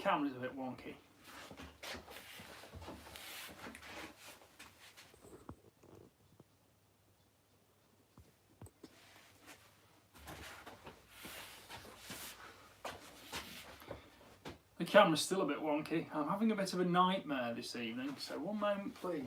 camera's a bit wonky. The camera's still a bit wonky. I'm having a bit of a nightmare this evening, so one moment please.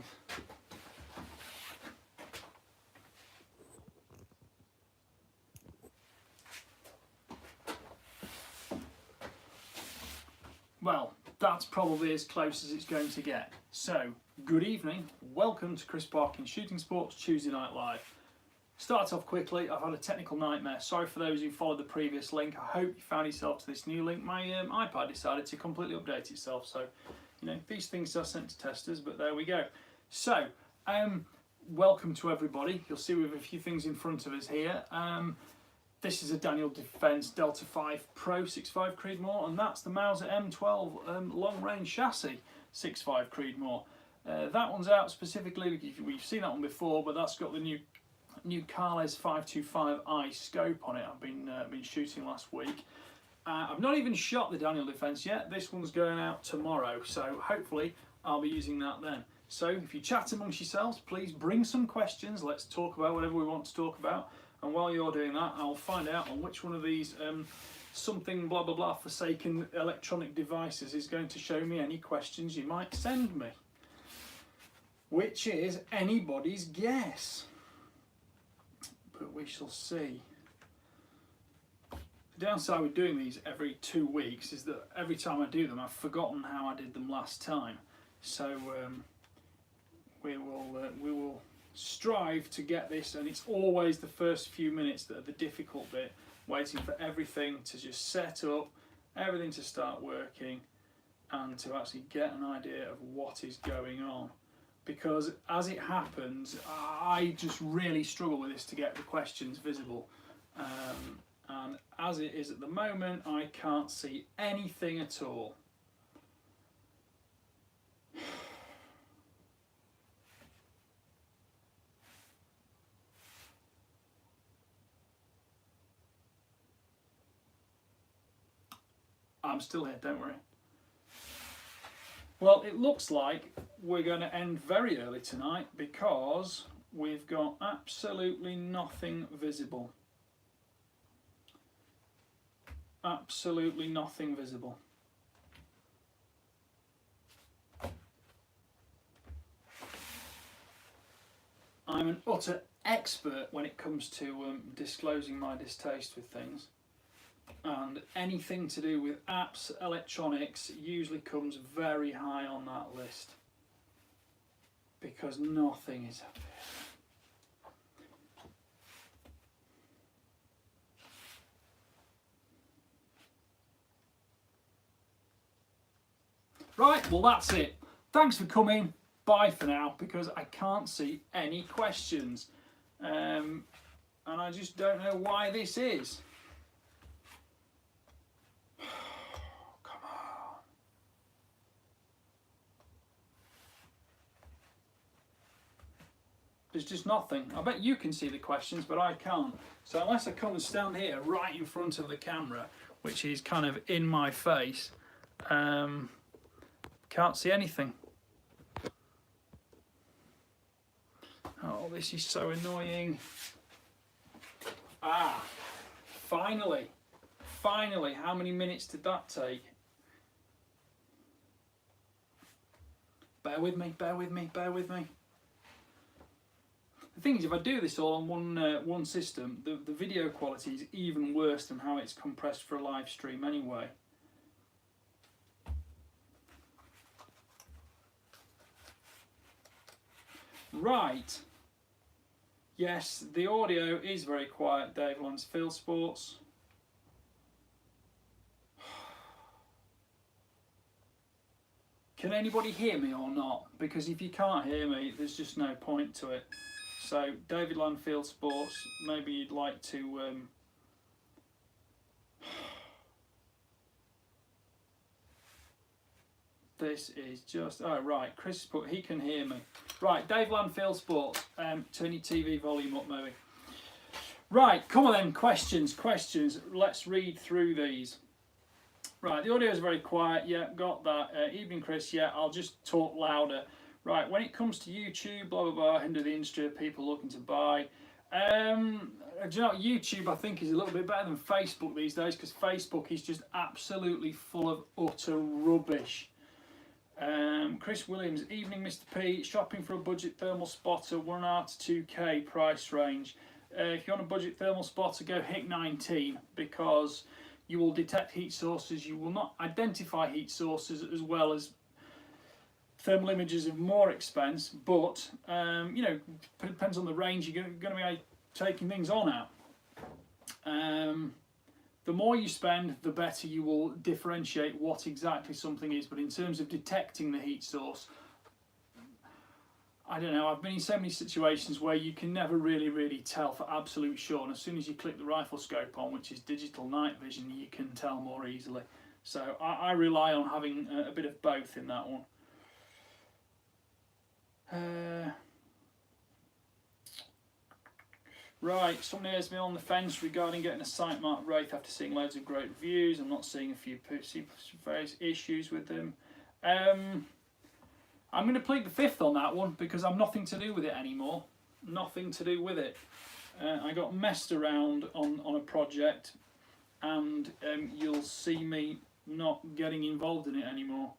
Well, that's probably as close as it's going to get. So, good evening, welcome to Chris Parkin Shooting Sports Tuesday Night Live. Start off quickly, I've had a technical nightmare. Sorry for those who followed the previous link. I hope you found yourself to this new link. My iPad decided to completely update itself, so you know these things are sent to testers, but there we go. So, welcome to everybody. You'll see we have a few things in front of us here. This is a Daniel Defence Delta 5 Pro 6.5 Creedmoor, and that's the Mauser M12 long range chassis 6.5 Creedmoor. That one's out specifically, we've seen that one before, but that's got the new Carles 525i scope on it. I've been shooting last week. I've not even shot the Daniel Defence yet. This one's going out tomorrow, so hopefully I'll be using that then. So if you chat amongst yourselves, please bring some questions. Let's talk about whatever we want to talk about. And while you're doing that, I'll find out on which one of these something blah blah blah forsaken electronic devices is going to show me any questions you might send me. Which is anybody's guess. But we shall see. The downside with doing these every 2 weeks is that every time I do them, I've forgotten how I did them last time. So we will strive to get this, and it's always the first few minutes that are the difficult bit, waiting for everything to just set up, everything to start working, and to actually get an idea of what is going on. Because as it happens, I just really struggle with this to get the questions visible. And as it is at the moment, I can't see anything at all. I'm still here, don't worry. Well, it looks like we're going to end very early tonight because we've got absolutely nothing visible. Absolutely nothing visible. I'm an utter expert when it comes to disclosing my distaste with things. And anything to do with apps, electronics, usually comes very high on that list. Because nothing is up here. Right, well that's it. Thanks for coming. Bye for now, because I can't see any questions. And I just don't know why this is. There's just nothing. I bet you can see the questions, but I can't. So unless I come and stand here right in front of the camera, which is kind of in my face, can't see anything. Oh, this is so annoying. Ah, finally. Finally, how many minutes did that take? Bear with me, bear with me, bear with me. The thing is, if I do this all on one system, the video quality is even worse than how it's compressed for a live stream anyway. Right. Yes, the audio is very quiet, Dave Lance Field Sports. Can anybody hear me or not? Because if you can't hear me, there's just no point to it. So, David Landfield Sports, maybe you'd like to... This is just... Oh, right, Chris put... He can hear me. Right, Dave Landfield Sports, turn your TV volume up, maybe. Right, come on then, questions. Let's read through these. Right, the audio is very quiet. Yeah, got that. Evening, Chris. Yeah, I'll just talk louder. Right, when it comes to YouTube, blah blah blah, into the industry of people looking to buy. Do you know what? YouTube, I think, is a little bit better than Facebook these days, because Facebook is just absolutely full of utter rubbish. Chris Williams, evening, Mr. P. Shopping for a budget thermal spotter, 1R to 2K price range. If you're on a budget thermal spotter, go HIC 19, because you will detect heat sources. You will not identify heat sources as well as thermal images of more expense, but you know, depends on the range you're going to be taking things on at. The more you spend, the better you will differentiate what exactly something is. But in terms of detecting the heat source, I don't know, I've been in so many situations where you can never really tell for absolute sure, and as soon as you click the rifle scope on, which is digital night vision, you can tell more easily. So I rely on having a bit of both in that one. Right, somebody has me on the fence regarding getting a sight mark Wraith after seeing loads of great reviews. I'm not seeing a few various issues with them. I'm going to plead the fifth on that one because I'm nothing to do with it anymore. Nothing to do with it. I got messed around on a project, and you'll see me not getting involved in it anymore.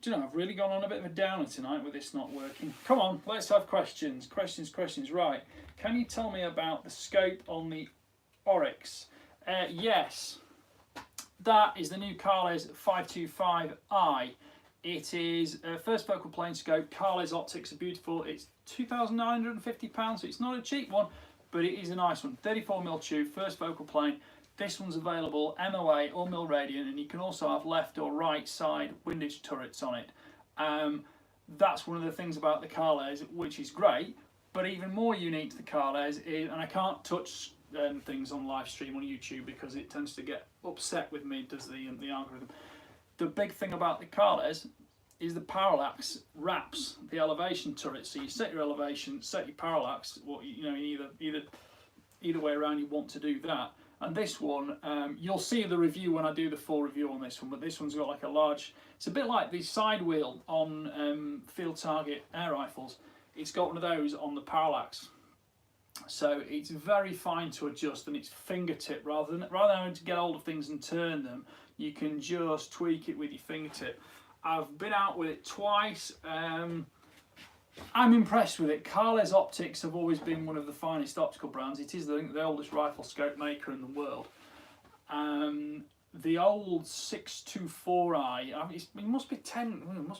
Do you know, I've really gone on a bit of a downer tonight with this not working. Come on, let's have questions. Questions. Right. Can you tell me about the scope on the Oryx? Yes. That is the new Carles 525i. It is a first focal plane scope. Carles optics are beautiful. It's £2,950, so it's not a cheap one, but it is a nice one. 34mm tube, first focal plane. This one's available MOA or mil radian, and you can also have left or right side windage turrets on it. That's one of the things about the Carles, which is great, but even more unique to the Carles is, and I can't touch things on live stream on YouTube because it tends to get upset with me, does the algorithm. The big thing about the Carles is the parallax wraps the elevation turret. So you set your elevation, set your parallax. What you know, either way around, you want to do that. And this one, you'll see the review when I do the full review on this one. But this one's got like a large. It's a bit like the side wheel on field target air rifles. It's got one of those on the parallax. So it's very fine to adjust, and it's fingertip rather than having to get hold of things and turn them. You can just tweak it with your fingertip. I've been out with it twice. I'm impressed with it. Carles Optics have always been one of the finest optical brands. It is the oldest rifle scope maker in the world. The old 624i, it must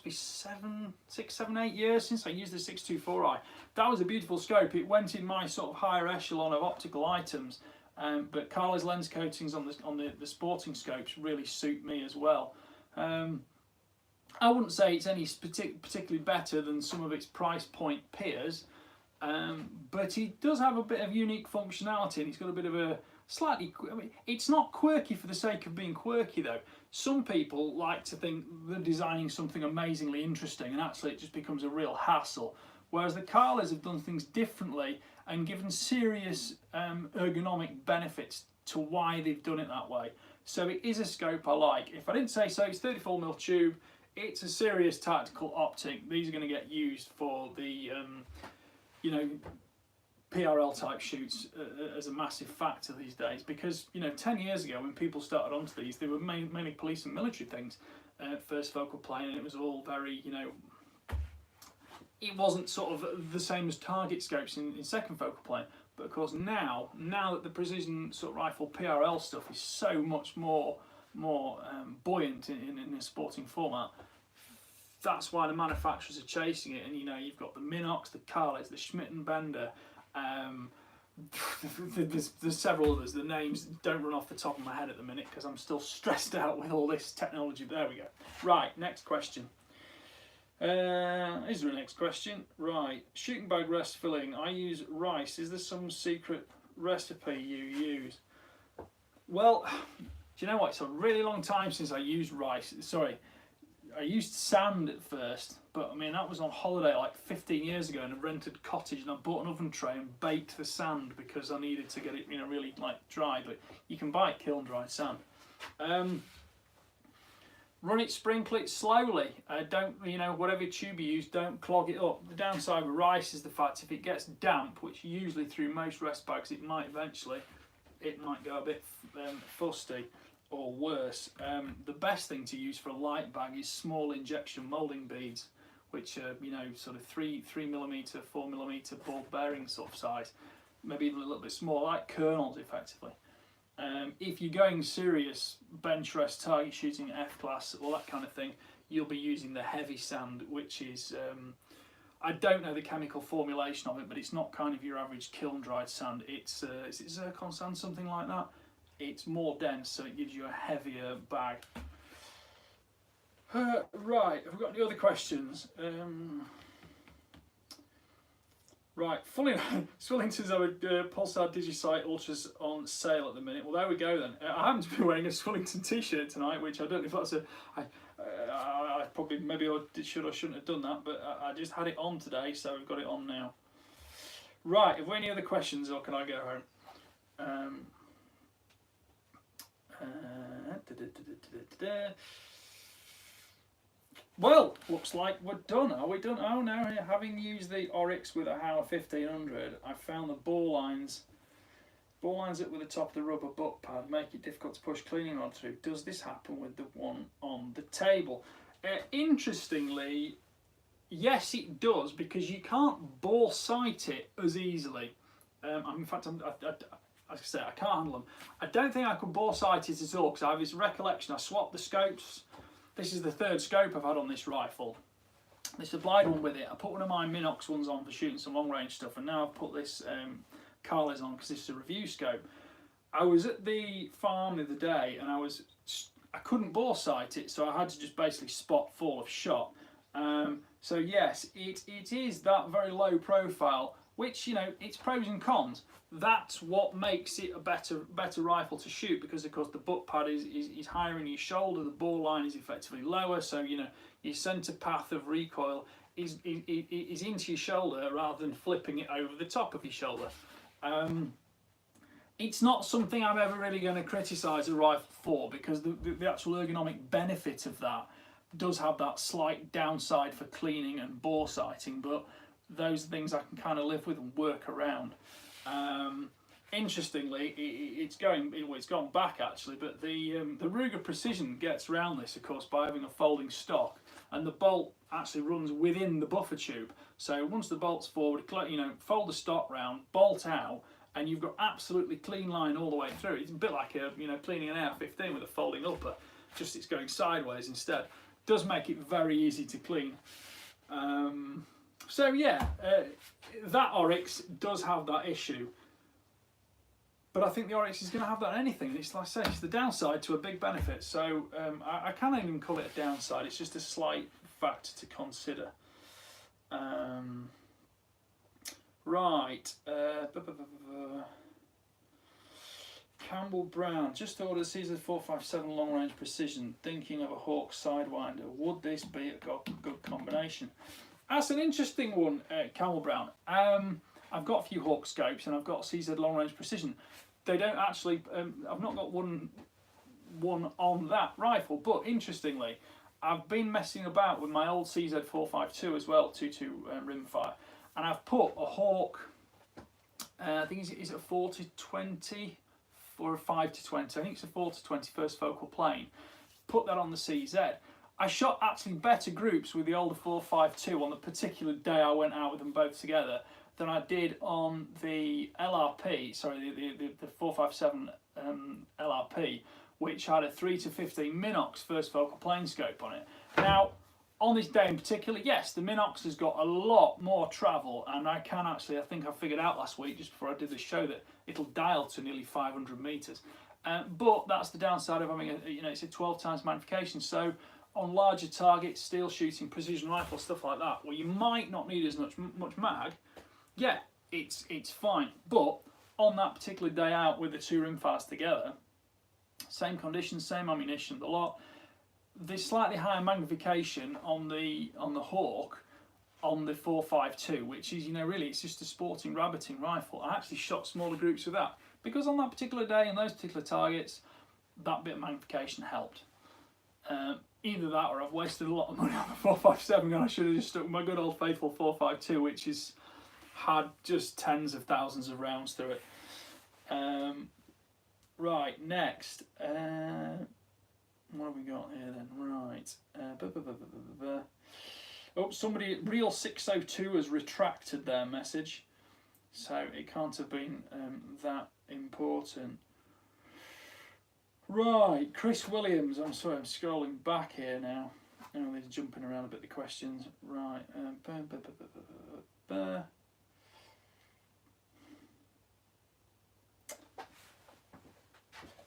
be 6, 7, 8 years since I used the 624i. That was a beautiful scope. It went in my sort of higher echelon of optical items. But Carles lens coatings on the sporting scopes really suit me as well. I wouldn't say it's any particularly better than some of its price point peers, but it does have a bit of unique functionality, and it's got a bit of a slightly. I mean, it's not quirky for the sake of being quirky though. Some people like to think they're designing something amazingly interesting, and actually it just becomes a real hassle. Whereas the Carles have done things differently and given serious ergonomic benefits to why they've done it that way. So it is a scope I like. If I didn't say so, it's 34mm tube. It's a serious tactical optic. These are going to get used for the, you know, PRL type shoots as a massive factor these days. Because, you know, 10 years ago when people started onto these, they were mainly police and military things. First focal plane, and it was all very, you know, it wasn't sort of the same as target scopes in second focal plane. But of course now that the precision sort of rifle PRL stuff is so much more buoyant in a sporting format, that's why the manufacturers are chasing it. And you know, you've got the Minox, the Carles, the Schmidt and Bender. There's several others. The names don't run off the top of my head at the minute because I'm still stressed out with all this technology. There we go. Right, next question. Is there a next question? Right, shooting bag rest filling. I use rice. Is there some secret recipe you use? Well, do you know what? It's a really long time since I used rice. Sorry, I used sand at first, but I mean that was on holiday like 15 years ago in a rented cottage, and I bought an oven tray and baked the sand because I needed to get it, you know, really like dry. But you can buy kiln dried sand. Run it, sprinkle it slowly. Don't, whatever tube you use, don't clog it up. The downside with rice is the fact if it gets damp, which usually through most rest bags it might eventually, it might go a bit fusty or worse. The best thing to use for a light bag is small injection moulding beads, which are sort of 3mm, 4mm ball bearing sort of size, maybe even a little bit smaller, like kernels effectively. If you're going serious bench rest target shooting, F-class, all that kind of thing, you'll be using the heavy sand, which is, I don't know the chemical formulation of it, but it's not kind of your average kiln dried sand. It's is it zircon sand, something like that? It's more dense, so it gives you a heavier bag. Right, have we got any other questions? Right, Swillington's our Pulsar Digisight Ultras on sale at the minute. Well, there we go then. I happen to be wearing a Swillington t-shirt tonight, which I don't know if that's I probably, maybe I should or shouldn't have done that, but I just had it on today, so we've got it on now. Right, have we any other questions, or can I go home? Well, looks like we're done. Are we done? Oh no, having used the Oryx with a Hauer 1500, I found the ball lines up with the top of the rubber butt pad make it difficult to push cleaning rod through. Does this happen with the one on the table? Interestingly, yes it does, because you can't bore sight it as easily. In fact, as I say, I can't handle them. I don't think I could bore sight it at all, because I have this recollection, I swapped the scopes. This is the third scope I've had on this rifle. They supplied one with it. I put one of my Minox ones on for shooting some long range stuff, and now I've put this Carles on because this is a review scope. I was at the farm the other day and I couldn't bore sight it, so I had to just basically spot fall of shot. So yes, it is that very low profile, which, it's pros and cons. That's what makes it a better rifle to shoot, because of course the butt pad is higher in your shoulder, the bore line is effectively lower, so your centre path of recoil is into your shoulder rather than flipping it over the top of your shoulder. It's not something I'm ever really going to criticise a rifle for, because the actual ergonomic benefit of that does have that slight downside for cleaning and bore sighting, but those are things I can kind of live with and work around. Interestingly, it's gone back actually, but the Ruger Precision gets around this, of course, by having a folding stock, and the bolt actually runs within the buffer tube. So once the bolt's forward, fold the stock round, bolt out, and you've got absolutely clean line all the way through. It's a bit like cleaning an AR-15 with a folding upper, just it's going sideways instead. Does make it very easy to clean. So yeah, that Oryx does have that issue, but I think the Oryx is going to have that on anything. And it's like I say, it's the downside to a big benefit. So I can't even call it a downside. It's just a slight fact to consider. Right. Campbell Brown, just ordered a Caesar 457 long range precision, thinking of a Hawk Sidewinder. Would this be a good combination? That's an interesting one, Campbell Brown. I've got a few Hawk scopes and I've got CZ long range precision. They don't actually, I've not got one on that rifle, but interestingly, I've been messing about with my old CZ 452 as well, 2.2 rimfire, and I've put a Hawk, I think is a 4-20 or a 5-20, I think it's a 4-20 first focal plane, put that on the CZ. I shot actually better groups with the older 452 on the particular day I went out with them both together than I did on the LRP, sorry, the 457 LRP, which had a 3-15 Minox first focal plane scope on it. Now, on this day in particular, yes, the Minox has got a lot more travel, and I can actually, I think I figured out last week, just before I did this show, that it'll dial to nearly 500 metres. But that's the downside of having it's a 12 times magnification, so on larger targets, steel shooting, precision rifle, stuff like that, where you might not need as much mag, yeah, it's fine. But on that particular day out with the two rimfires together, same conditions, same ammunition, the lot, the slightly higher magnification on the Hawk, on the 452, which is, really it's just a sporting rabbiting rifle. I actually shot smaller groups with that because on that particular day and those particular targets, that bit of magnification helped. Either that or I've wasted a lot of money on the 457 and I should have just stuck with my good old faithful 452, which is had just tens of thousands of rounds through it. Right, next. What have we got here then? Right. Oh, somebody, Real 602 has retracted their message, so it can't have been that important. Right, Chris Williams. I'm sorry, I'm scrolling back here now. Oh, they're jumping around a bit, the questions. Right.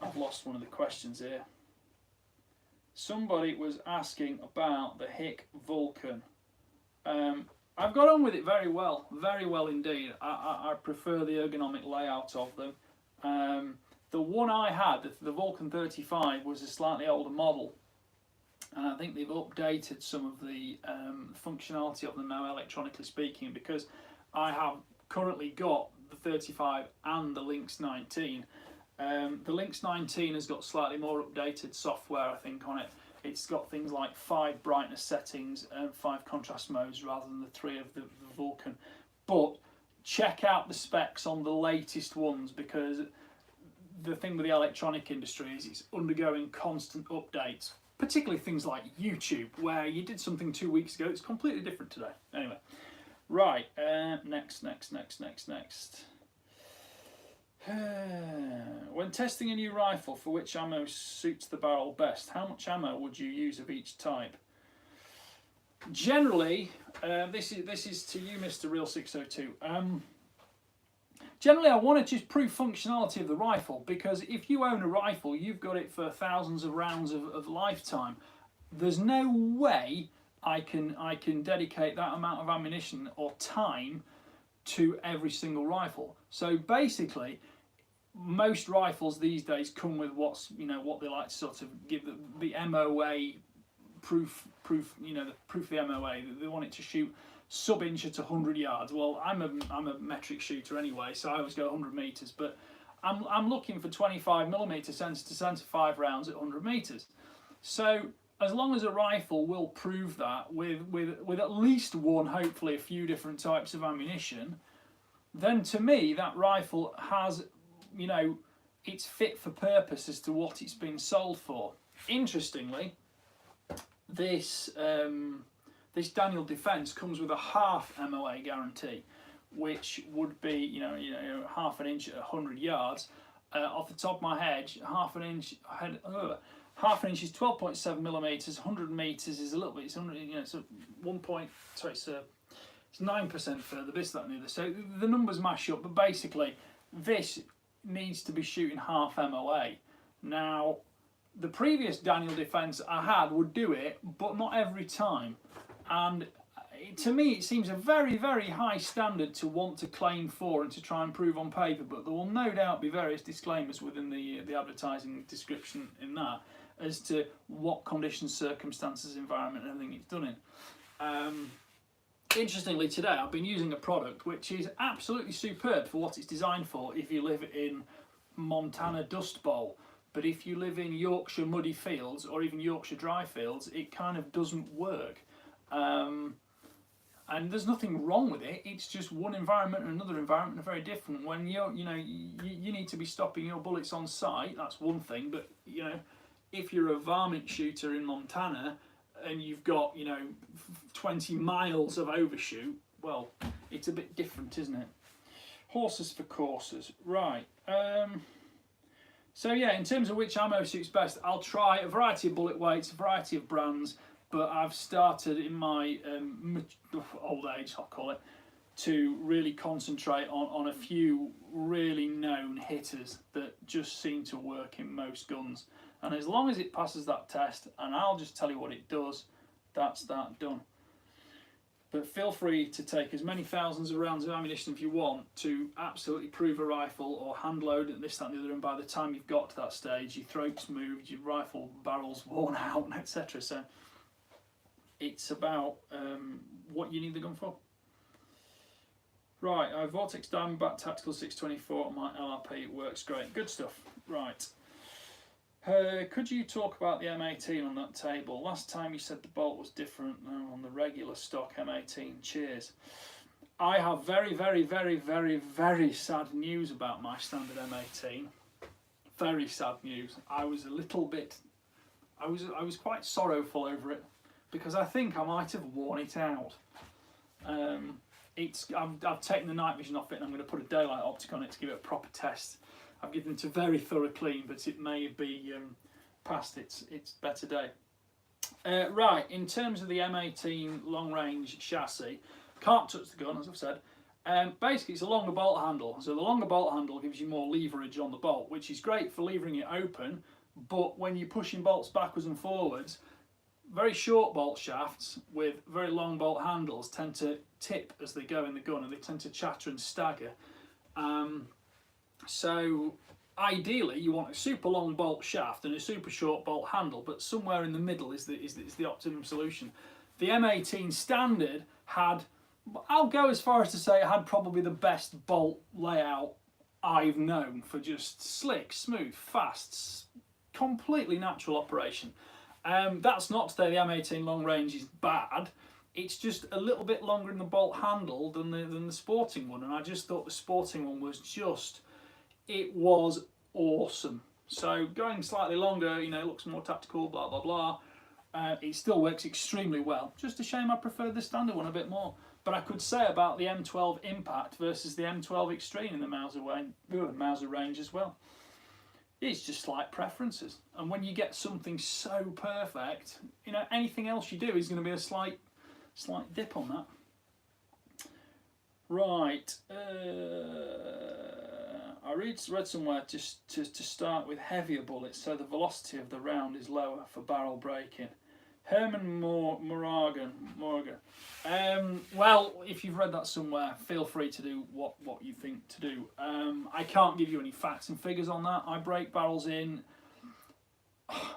I've lost one of the questions here. Somebody was asking about the Hick Vulcan. I've got on with it very well indeed. I prefer the ergonomic layout of them. The one I had, the Vulcan 35, was a slightly older model, and I think they've updated some of the functionality of them now, electronically speaking, because I have currently got the 35 and the Lynx 19. The Lynx 19 has got slightly more updated software, I think, on it. It's got things like 5 brightness settings and 5 contrast modes rather than the 3 of the Vulcan. But check out the specs on the latest ones, because the thing with the electronic industry is it's undergoing constant updates, particularly things like YouTube, where you did something 2 weeks ago, it's completely different today. Anyway, right, next. When testing a new rifle, for which ammo suits the barrel best, how much ammo would you use of each type? Generally, this is to you, Mr. Real 602. Generally, I want to just prove functionality of the rifle, because if you own a rifle, you've got it for thousands of rounds of lifetime. There's no way I can dedicate that amount of ammunition or time to every single rifle. So basically, most rifles these days come with what they like to sort of give the MOA proof, the proof of the MOA. They want it to shoot sub-inch at 100 yards. Well, I'm a metric shooter anyway, so I always go 100 meters. But I'm looking for 25mm centre to centre 5 rounds at 100 meters. So as long as a rifle will prove that with at least one, hopefully a few different types of ammunition, then to me that rifle has, it's fit for purpose as to what it's been sold for. Interestingly, this Daniel Defence comes with a half MOA guarantee, which would be half an inch at 100 yards. Off the top of my head, half an inch is 12.7 millimeters. 100 meters is a little bit. It's 100. It's a 1 point. Sorry, it's 9% further. This, that, and the other. So the numbers mash up. But basically, this needs to be shooting half MOA. Now, the previous Daniel Defence I had would do it, but not every time. And to me, it seems a very, very high standard to want to claim for and to try and prove on paper. But there will no doubt be various disclaimers within the advertising description in that as to what conditions, circumstances, environment, and everything it's done in. Interestingly, today I've been using a product which is absolutely superb for what it's designed for if you live in Montana Dust Bowl. But if you live in Yorkshire muddy fields or even Yorkshire dry fields, it kind of doesn't work. And there's nothing wrong with it. It's just one environment and another environment are very different. When you need to be stopping your bullets on sight, that's one thing. But if you're a varmint shooter in Montana and you've got 20 miles of overshoot, well, it's a bit different, isn't it? Horses for courses, right? So yeah, in terms of which ammo suits best, I'll try a variety of bullet weights, a variety of brands. But I've started in my old age, I'll call it, to really concentrate on a few really known hitters that just seem to work in most guns. And as long as it passes that test, and I'll just tell you what it does, that's that done. But feel free to take as many thousands of rounds of ammunition if you want to absolutely prove a rifle or hand load and this, that and the other, and by the time you've got to that stage, your throat's moved, your rifle barrel's worn out, etc. So it's about what you need the gun for. Right, I have Vortex Diamondback Tactical 624 on my LRP. It works great. Good stuff. Right. Could you talk about the M18 on that table? Last time you said the bolt was different on the regular stock M18. Cheers. I have very, very, very, very, very sad news about my standard M18. Very sad news. I was a little bit, I was quite sorrowful over it because I think I might have worn it out. I've taken the night vision off it and I'm going to put a daylight optic on it to give it a proper test. I've given it a very thorough clean, but it may be past its better day. Right, in terms of the M18 long range chassis, can't touch the gun as I've said. Basically it's a longer bolt handle, so the longer bolt handle gives you more leverage on the bolt, which is great for levering it open, but when you're pushing bolts backwards and forwards, very short bolt shafts with very long bolt handles tend to tip as they go in the gun and they tend to chatter and stagger. So ideally you want a super long bolt shaft and a super short bolt handle, but somewhere in the middle is the optimum solution. The M18 standard had, I'll go as far as to say it had probably the best bolt layout I've known for just slick, smooth, fast, completely natural operation. That's not to say the M18 long range is bad. It's just a little bit longer in the bolt handle than the sporting one, and I just thought the sporting one was just, it was awesome. So going slightly longer, you know, looks more tactical, blah blah blah. It still works extremely well. Just a shame I preferred the standard one a bit more. But I could say about the M12 Impact versus the M12 Extreme in the Mauser range as well. It's just slight preferences, and when you get something so perfect, you know, anything else you do is going to be a slight dip on that. Right, I read somewhere just to start with heavier bullets, so the velocity of the round is lower for barrel breaking. Herman Morgan. Well, if you've read that somewhere, feel free to do what you think to do. I can't give you any facts and figures on that. I break barrels in.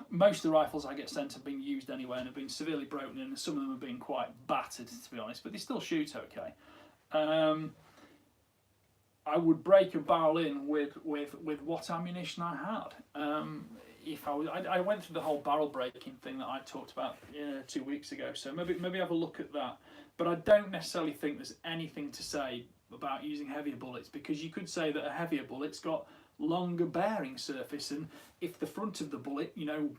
Most of the rifles I get sent have been used anyway and have been severely broken in, and some of them have been quite battered, to be honest, but they still shoot okay. I would break a barrel in with what ammunition I had. If I went through the whole barrel breaking thing that I talked about 2 weeks ago, so maybe have a look at that. But I don't necessarily think there's anything to say about using heavier bullets, because you could say that a heavier bullet's got longer bearing surface, and if the front of the bullet, you know,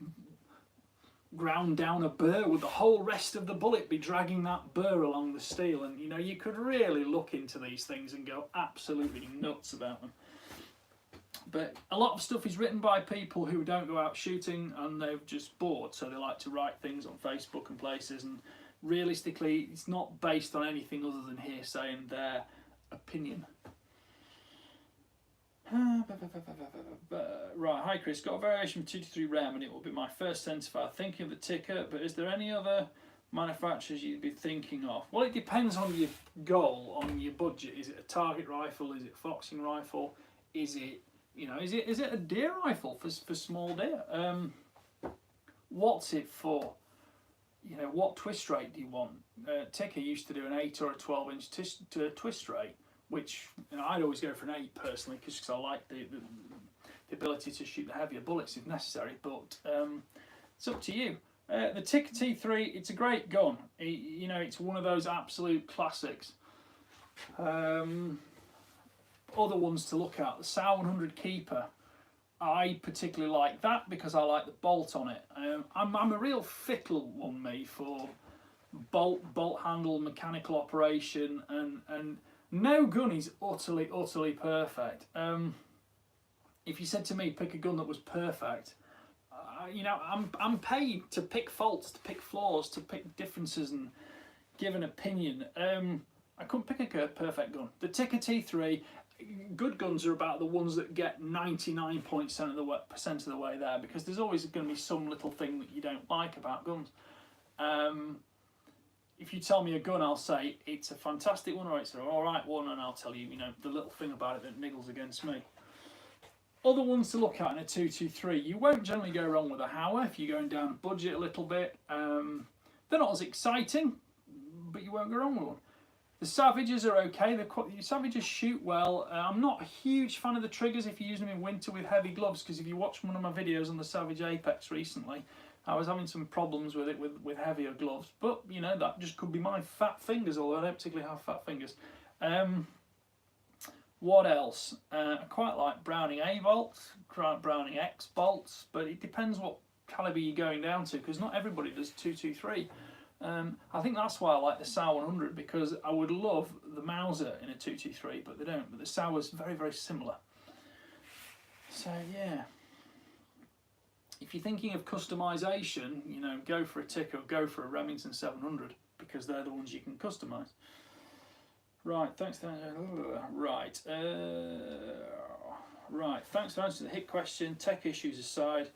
ground down a burr, would the whole rest of the bullet be dragging that burr along the steel? And you know, you could really look into these things and go absolutely nuts about them. But a lot of stuff is written by people who don't go out shooting and they're just bored, so they like to write things on Facebook and places, and realistically it's not based on anything other than hearsay and their opinion. Right, hi Chris, got a variation from 223 Rem and it will be my first centerfire. Thinking of the ticker, but is there any other manufacturers you'd be thinking of? Well, it depends on your goal, on your budget. Is it a target rifle? Is it a foxing rifle? Is it, you know, is it a deer rifle for small deer? What's it for? You know, what twist rate do you want? Ticker used to do an 8 or a 12-inch twist rate, which, you know, I'd always go for an 8 personally, because I like the ability to shoot the heavier bullets if necessary. But it's up to you. The Ticker T3, it's a great gun. You know, it's one of those absolute classics. Other ones to look at, the SAR 100 Keeper. I particularly like that because I like the bolt on it. I'm a real fickle one, me, for bolt handle, mechanical operation, and no gun is utterly perfect. If you said to me pick a gun that was perfect, you know, I'm paid to pick faults, to pick flaws, to pick differences and give an opinion. I couldn't pick a perfect gun. The Ticker T3, good guns are about the ones that get 99% of the way there, because there's always going to be some little thing that you don't like about guns. If you tell me a gun, I'll say it's a fantastic one or it's an alright one, and I'll tell you, you know, the little thing about it that niggles against me. Other ones to look at in a 223, you won't generally go wrong with a Hauer if you're going down budget a little bit. They're not as exciting, but you won't go wrong with one. The Savages are okay. The Savages shoot well. I'm not a huge fan of the triggers if you use them in winter with heavy gloves, because if you watch one of my videos on the Savage Apex recently, I was having some problems with it with heavier gloves. But, you know, that just could be my fat fingers, although I don't particularly have fat fingers. What else? I quite like Browning A bolts, Browning X bolts, but it depends what calibre you're going down to, because not everybody does 223. I think that's why I like the SAU 100, because I would love the Mauser in a 223, but they don't. But the SAU is very, very similar. So yeah, if you're thinking of customisation, you know, go for a Tick or go for a Remington 700, because they're the ones you can customise. Right, thanks for right. Right, thanks for answering the hit question. Tech issues aside,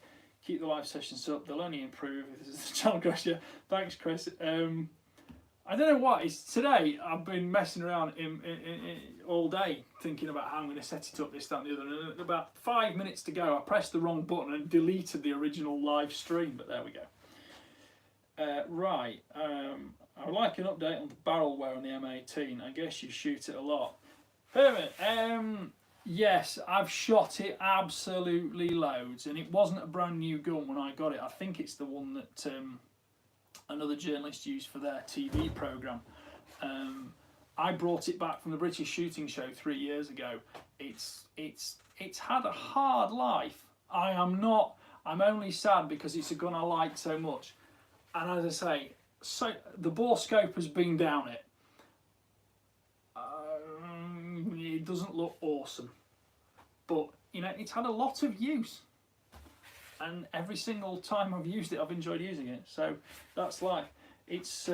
keep the live sessions up. They'll only improve. This is John Gresham. Thanks, Chris. I don't know what. It's today. I've been messing around all day thinking about how I'm going to set it up, this, that, and the other. And about 5 minutes to go, I pressed the wrong button and deleted the original live stream. But there we go. Right. I would like an update on the barrel wear on the M18. I guess you shoot it a lot. Herman, yes, I've shot it absolutely loads, and it wasn't a brand new gun when I got it. I think it's the one that another journalist used for their TV programme. I brought it back from the British Shooting Show 3 years ago. It's had a hard life. I'm only sad because it's a gun I like so much. And as I say, so the bore scope has been down it. It doesn't look awesome, but you know, it's had a lot of use, and every single time I've used it, I've enjoyed using it. So that's life. It's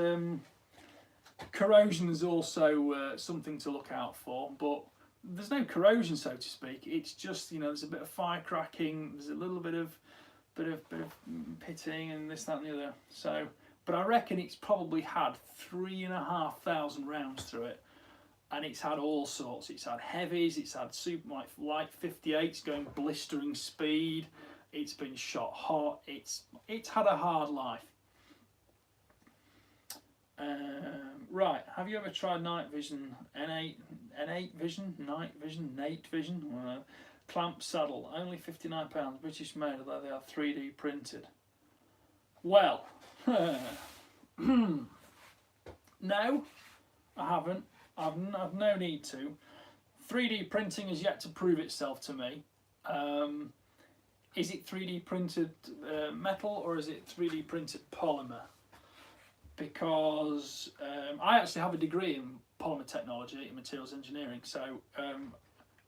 corrosion is also something to look out for, but there's no corrosion, so to speak. It's just, you know, there's a bit of fire cracking, there's a little bit of pitting and this, that, and the other. So. But I reckon it's probably had 3,500 rounds through it, and it's had all sorts. It's had heavies, it's had super light 58s going blistering speed. It's been shot hot. It's had a hard life. Right, have you ever tried night vision? N8 vision, night vision, Nate vision? Clamp saddle, only £59, British made, although they are 3D printed. Well. No, I haven't. I've no need to. 3D printing has yet to prove itself to me. Is it 3D printed metal, or is it 3D printed polymer? Because I actually have a degree in polymer technology and materials engineering, so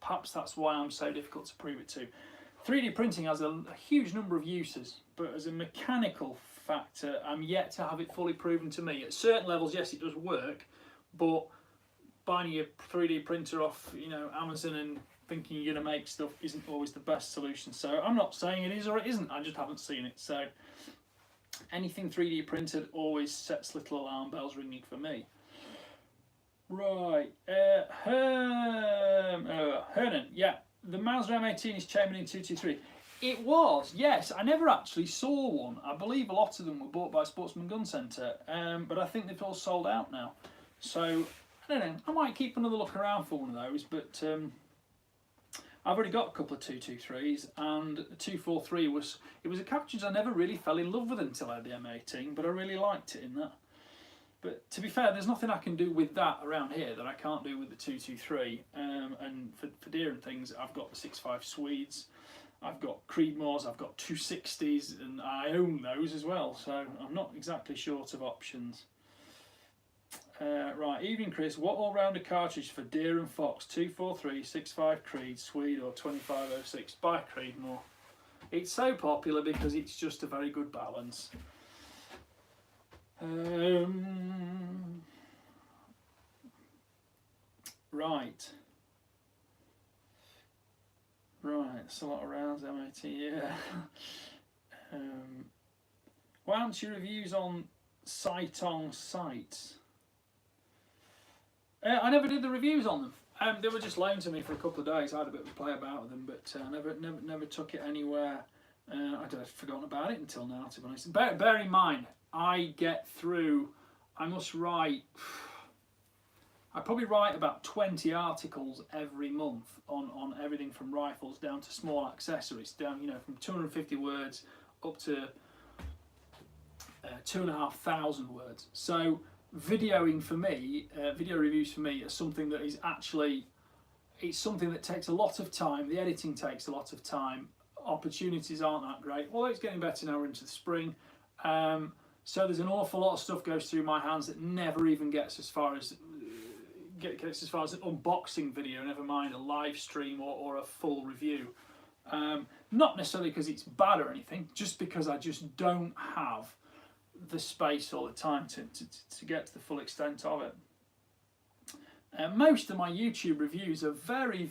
perhaps that's why I'm so difficult to prove it to. 3D printing has a huge number of uses, but as a mechanical factor, I'm yet to have it fully proven to me. At certain levels, yes, it does work, but buying your 3D printer off, you know, Amazon and thinking you're going to make stuff isn't always the best solution. So I'm not saying it is or it isn't, I just haven't seen it. So anything 3D printed always sets little alarm bells ringing for me. Right, Hernan, yeah, the Mauser M18 is chambered in 223. It was, yes. I never actually saw one. I believe a lot of them were bought by Sportsman Gun Centre, but I think they've all sold out now. So, I don't know, I might keep another look around for one of those, but I've already got a couple of 223s, and the 243 was a cartridge I never really fell in love with until I had the M18, but I really liked it in that. But to be fair, there's nothing I can do with that around here that I can't do with the 223, and for deer and things, I've got the 6.5 Swedes, I've got Creedmoors, I've got 260s, and I own those as well, so I'm not exactly short of options. Right, evening Chris, what all-rounder cartridge for deer and fox? 243, 6.5 Creed, Swede or 2506? Buy Creedmoor. It's so popular because it's just a very good balance. Right. Right, it's a lot of rounds, MAT, yeah. Why aren't your reviews on Sight-on sights? I never did the reviews on them. They were just loaned to me for a couple of days. I had a bit of a play about with them, but never took it anywhere. I'd forgotten about it until now, to be honest. Bear in mind, I must write, I probably write about 20 articles every month on everything from rifles down to small accessories, down, you know, from 250 words up to 2,500 words. So videoing for me, video reviews for me, are something that is actually, it's something that takes a lot of time. The editing takes a lot of time. Opportunities aren't that great, although it's getting better now. We're into the spring. So there's an awful lot of stuff goes through my hands that never even gets as far as gets as far as an unboxing video, never mind a live stream or a full review. Not necessarily because it's bad or anything, just because I just don't have the space all the time to get to the full extent of it. Most of my YouTube reviews are very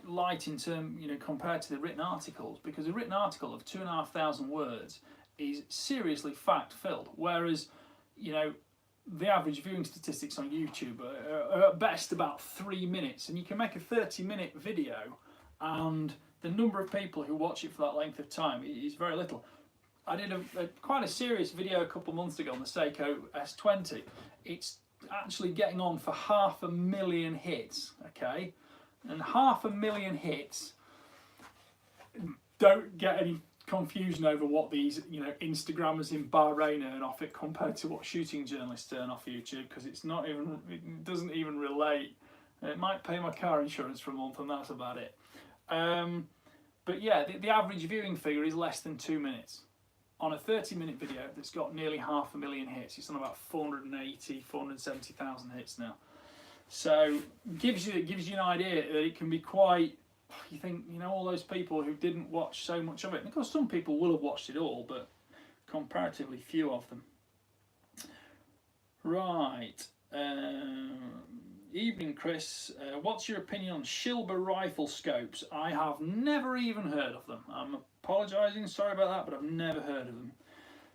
light in term, you know, compared to the written articles, because a written article of 2,500 words is seriously fact filled, whereas, you know, the average viewing statistics on YouTube are at best about 3 minutes, and you can make a 30-minute video and the number of people who watch it for that length of time is very little. I did quite a serious video a couple months ago on the Seiko S20. It's actually getting on for 500,000 hits, okay? And 500,000 hits, don't get any confusion over what these, you know, Instagrammers in Bahrain earn off it compared to what shooting journalists earn off YouTube, because it's not even, it doesn't even relate. It might pay my car insurance for a month and that's about it. But yeah, the average viewing figure is less than 2 minutes. On a 30-minute video that's got nearly 500,000 hits, it's on about 470,000 hits now. So gives you an idea that it can be quite, you think, you know, all those people who didn't watch so much of it, and of course some people will have watched it all, but comparatively few of them. Right, evening Chris, what's your opinion on Shilba rifle scopes? I have never even heard of them. I'm apologising, sorry about that, but I've never heard of them.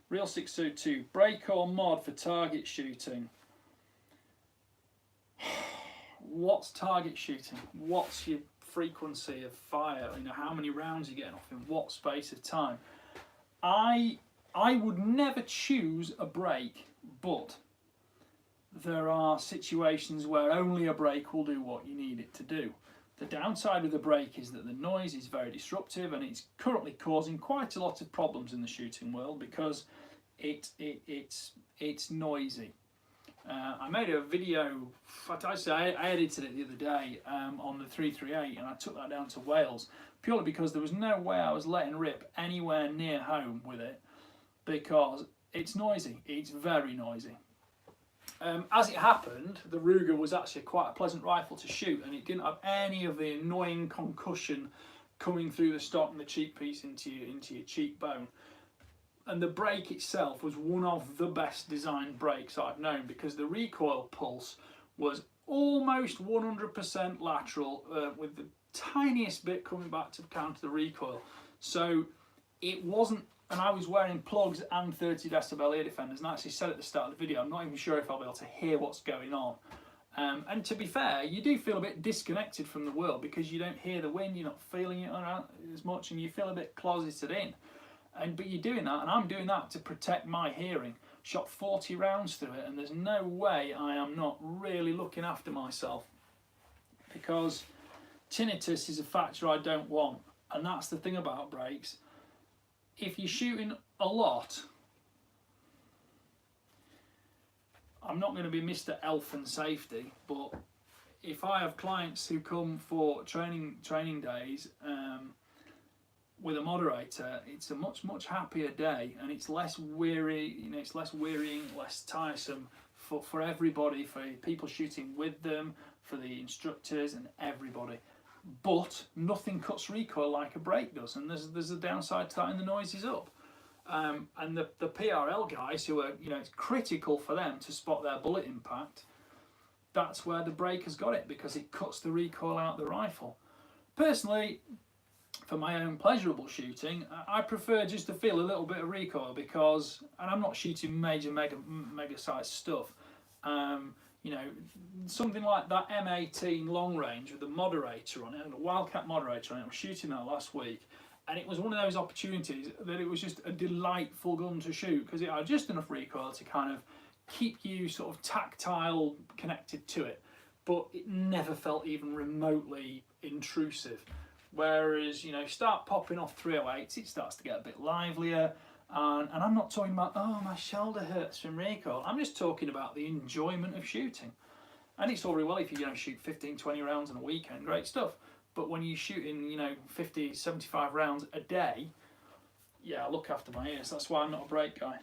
Real 602, break or mod for target shooting? What's target shooting? What's your frequency of fire? You know, how many rounds you're getting off in what space of time? I would never choose a break, but there are situations where only a break will do what you need it to do. The downside of the break is that the noise is very disruptive, and it's currently causing quite a lot of problems in the shooting world because it's noisy. I made a video, in fact I edited it the other day on the 338, and I took that down to Wales purely because there was no way I was letting rip anywhere near home with it because it's noisy, it's very noisy. As it happened, the Ruger was actually quite a pleasant rifle to shoot, and it didn't have any of the annoying concussion coming through the stock and the cheek piece into your cheekbone. And the brake itself was one of the best designed brakes I've known, because the recoil pulse was almost 100% lateral with the tiniest bit coming back to counter the recoil. So it wasn't, and I was wearing plugs and 30 decibel ear defenders, and I actually said at the start of the video, I'm not even sure if I'll be able to hear what's going on. And to be fair, you do feel a bit disconnected from the world because you don't hear the wind, you're not feeling it as much, and you feel a bit closeted in. But you're doing that, and I'm doing that to protect my hearing. Shot 40 rounds through it, and there's no way I am not really looking after myself, because tinnitus is a factor I don't want. And that's the thing about brakes. If you're shooting a lot, I'm not going to be Mr. Elf and safety, but if I have clients who come for training days with a moderator, it's a much happier day, and it's less weary. You know, it's less wearying, less tiresome for everybody, for people shooting with them, for the instructors and everybody. But nothing cuts recoil like a brake does, and there's a downside to that, and the noise is up. And the PRL guys, who are, you know, it's critical for them to spot their bullet impact. That's where the brake has got it, because it cuts the recoil out of the rifle. Personally, for my own pleasurable shooting, I prefer just to feel a little bit of recoil, because, and I'm not shooting mega sized stuff. You know, something like that M18 long range with a moderator on it, and a Wildcat moderator on it. I was shooting that last week, and it was one of those opportunities that it was just a delightful gun to shoot, because it had just enough recoil to kind of keep you sort of tactile connected to it, but it never felt even remotely intrusive. Whereas, you know, start popping off 308s, it starts to get a bit livelier. And I'm not talking about, oh, my shoulder hurts from recoil. I'm just talking about the enjoyment of shooting. And it's all very well if you shoot 15, 20 rounds in a weekend, great stuff. But when you're shooting, 50, 75 rounds a day, yeah, I look after my ears. That's why I'm not a brake guy.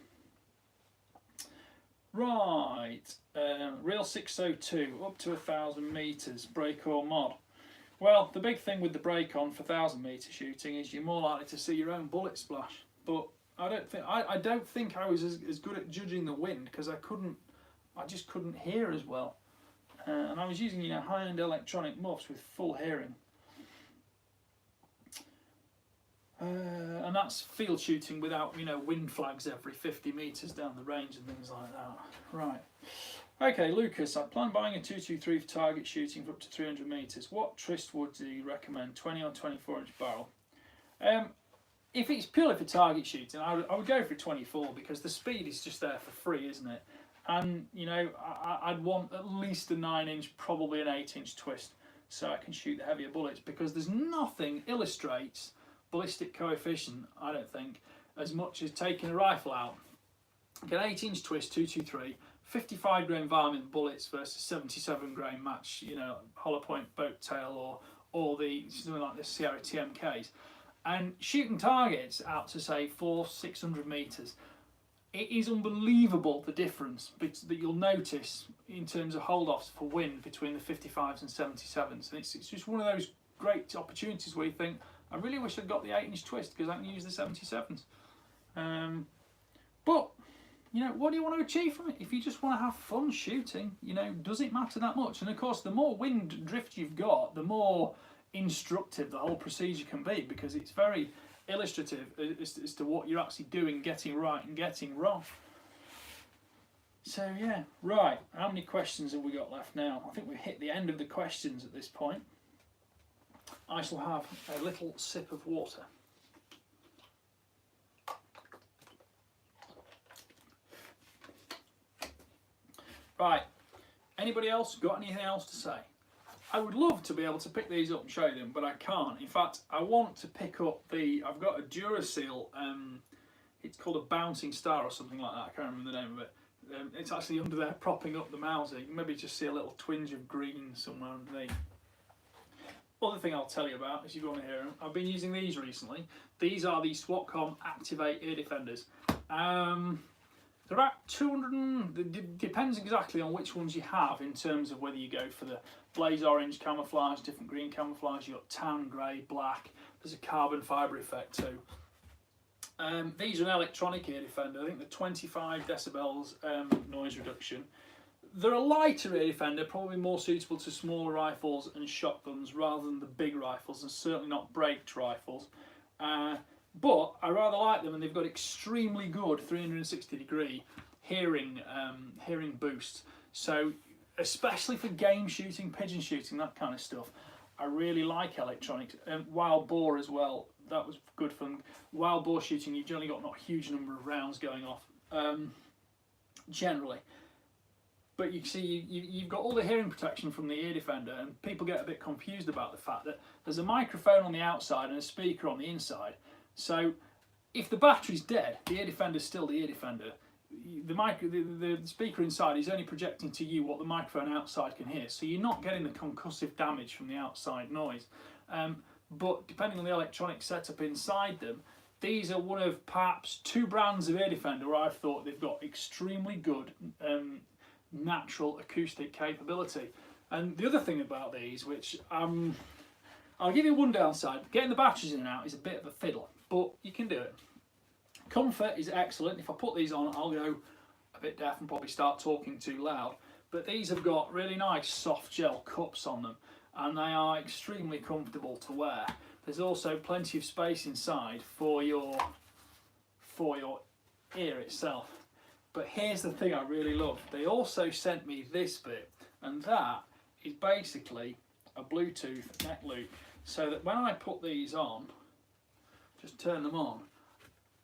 Right, Real 602, up to 1,000 metres, brake or mod. Well, the big thing with the brake on for 1,000 metre shooting is you're more likely to see your own bullet splash. But I don't think I was as good at judging the wind because I just couldn't hear as well. And I was using high-end electronic muffs with full hearing. And that's field shooting without wind flags every 50 metres down the range and things like that. Right. Okay, Lucas, I plan buying a 223 for target shooting for up to 300 metres. What twist would you recommend? 20 or 24-inch barrel? If it's purely for target shooting, I would go for a 24 because the speed is just there for free, isn't it? And I'd want at least a 9-inch, probably an 8-inch twist, so I can shoot the heavier bullets, because there's nothing illustrates ballistic coefficient, I don't think, as much as taking a rifle out, get an 8-inch twist, 223, 55 grain varmint bullets versus 77 grain match, hollow point boat tail or the something like the Sierra TMKs, and shooting targets out to say 400-600 metres. It is unbelievable the difference that you'll notice in terms of hold-offs for wind between the 55s and 77s. And it's just one of those great opportunities where you think, I really wish I'd got the 8-inch twist because I can use the 77s. But, what do you want to achieve from it? If you just want to have fun shooting, does it matter that much? And of course, the more wind drift you've got, the more instructive the whole procedure can be, because it's very illustrative as to what you're actually doing, getting right and getting wrong. So yeah, right, how many questions have we got left now? I think we've hit the end of the questions at this point. I shall have a little sip of water. Right, anybody else got anything else to say? I would love to be able to pick these up and show you them, but I can't. In fact, I want to pick up I've got a Duracell, it's called a Bouncing Star or something like that, I can't remember the name of it. It's actually under there propping up the Mauser. You can maybe just see a little twinge of green somewhere underneath. Other thing I'll tell you about, if you want to hear them, I've been using these recently. These are the SWATCOM Activate ear defenders. They're about 200, it depends exactly on which ones you have in terms of whether you go for the blaze orange camouflage, different green camouflage, you've got tan, grey, black, there's a carbon fibre effect too. These are an electronic ear defender, I think they're 25 decibels noise reduction. They're a lighter ear defender, probably more suitable to smaller rifles and shotguns rather than the big rifles, and certainly not braked rifles. But I rather like them, and they've got extremely good 360-degree hearing boost. So especially for game shooting, pigeon shooting, that kind of stuff, I really like electronics. Wild boar as well, that was good fun. Wild boar shooting, you've generally got not a huge number of rounds going off, generally. But you see, you've got all the hearing protection from the ear defender, and people get a bit confused about the fact that there's a microphone on the outside and a speaker on the inside. So if the battery's dead, the ear defender's still the ear defender. The speaker inside is only projecting to you what the microphone outside can hear, so you're not getting the concussive damage from the outside noise. But depending on the electronic setup inside them, these are one of perhaps 2 brands of ear defender where I've thought they've got extremely good natural acoustic capability. And the other thing about these, which I'll give you one downside, getting the batteries in and out is a bit of a fiddle, but you can do it. Comfort is excellent. If I put these on, I'll go a bit deaf and probably start talking too loud, but these have got really nice soft gel cups on them, and they are extremely comfortable to wear. There's also plenty of space inside for your ear itself. But here's the thing I really love. They also sent me this bit, and that is basically a Bluetooth neck loop, so that when I put these on, just turn them on,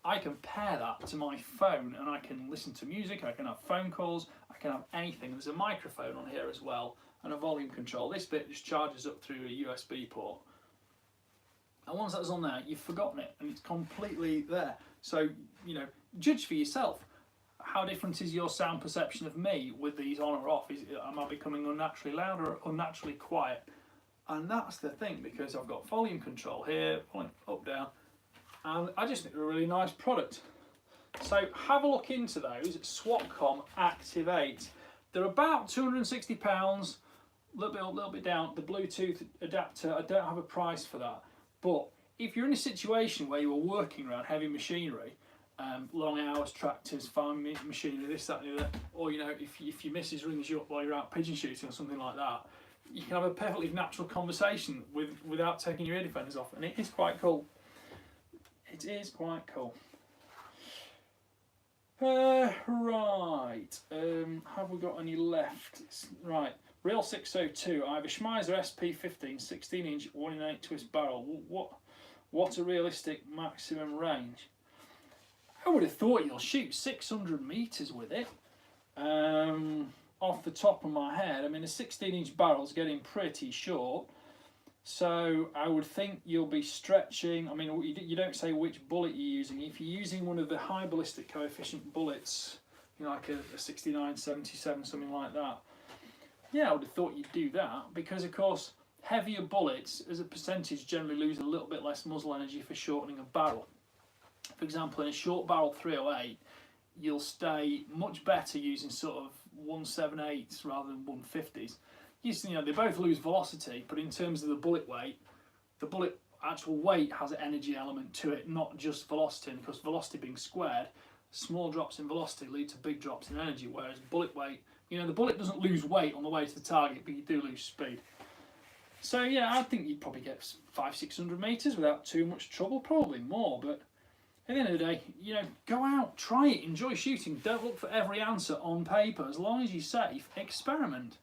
I can pair that to my phone and I can listen to music, I can have phone calls, I can have anything. There's a microphone on here as well and a volume control. This bit just charges up through a USB port. And once that's on there, you've forgotten it and it's completely there. So, you know, judge for yourself. How different is your sound perception of me with these on or off? Am I becoming unnaturally loud or unnaturally quiet? And that's the thing, because I've got volume control here, volume up, down, and I just think they're a really nice product. So have a look into those. Swapcom Activate. They're about £260, a little bit up, a little bit down. The Bluetooth adapter, I don't have a price for that. But if you're in a situation where you are working around heavy machinery, long hours, tractors, farm machinery, this, that, and the other, or you know, if your missus rings you up while you're out pigeon shooting or something like that, you can have a perfectly natural conversation without taking your ear defenders off, and it is quite cool. It is quite cool. Right, have we got any left? Right, Real 602. I have a Schmeiser SP15 16-inch 1 in 8 twist barrel. What a realistic maximum range. I would have thought you'll shoot 600 metres with it. Off the top of my head, I mean, a 16-inch barrel's getting pretty short, so I would think you'll be stretching. I mean, you don't say which bullet you're using. If you're using one of the high ballistic coefficient bullets, you know, like a 69, 77, something like that, yeah, I would have thought you'd do that, because of course heavier bullets as a percentage generally lose a little bit less muzzle energy for shortening a barrel. For example, in a short barrel 308, you'll stay much better using sort of 178s rather than 150s. You know, they both lose velocity, but in terms of the bullet weight, the bullet actual weight has an energy element to it, not just velocity. And because velocity being squared, small drops in velocity lead to big drops in energy, whereas bullet weight, you know, the bullet doesn't lose weight on the way to the target, but you do lose speed. So yeah, I think you'd probably get 500-600 metres without too much trouble, probably more, but at the end of the day, you know, go out, try it, enjoy shooting. Don't look for every answer on paper. As long as you're safe, experiment.